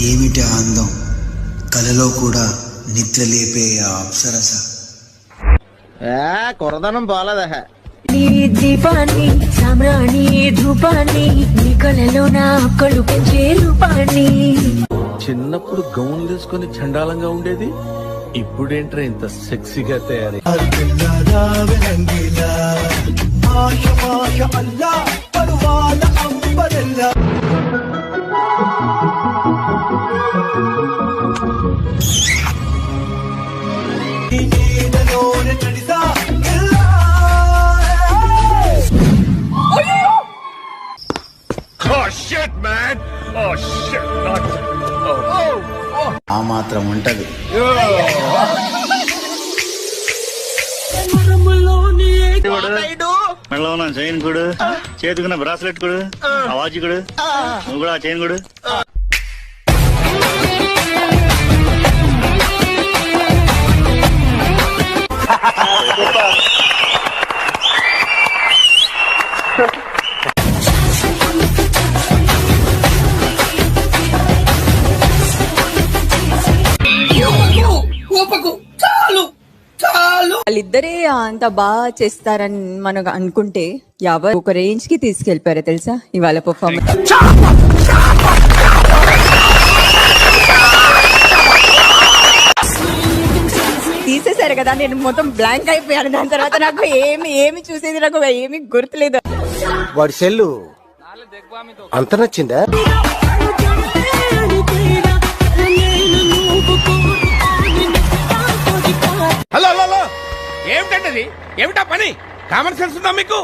ఏమిటి అందం, కలలో కూడా నిద్ర లేపే ఆ అప్సరస. కొరదనం పోలేదా? నీ దీపాన్ని సామ్రాణి ధూపాన్ని నీ కలలో నా కళ్ళు పెంచే రూపాన్ని. చిన్నప్పుడు గౌన్ వేసుకొని చండాలంగా ఉండేది, ఇప్పుడేంట్రా ఇంత సెక్సీగా తయారై. ఆ మాత్రం ఉంటది. మెడలో ఉన్న చైన్ కూడా, చేతుకున్న బ్రాస్లెట్ కూడా, ఆ వాచ్ కూడా, నువ్వు కూడా ఆ చైన్ కూడా. వాళ్ళిద్దరే అంత బాగా చేస్తారని మనకు అనుకుంటే ఎవరు ఒక రేంజ్ కి తీసుకెళ్లిపారో తెలుసా ఇవాళ పర్ఫార్మెన్స్. తీసేశారు కదా, నేను మొత్తం బ్లాంక్ అయిపోయాను. దాని తర్వాత నాకు ఏమి చూసేది నాకు ఏమి గుర్తులేదు. వాడి సెల్లు అంత నచ్చిందా? హలో హలో, ఏమిటండి ఏమిటా పని? కామన్ సెన్స్ ఉందా మీకు?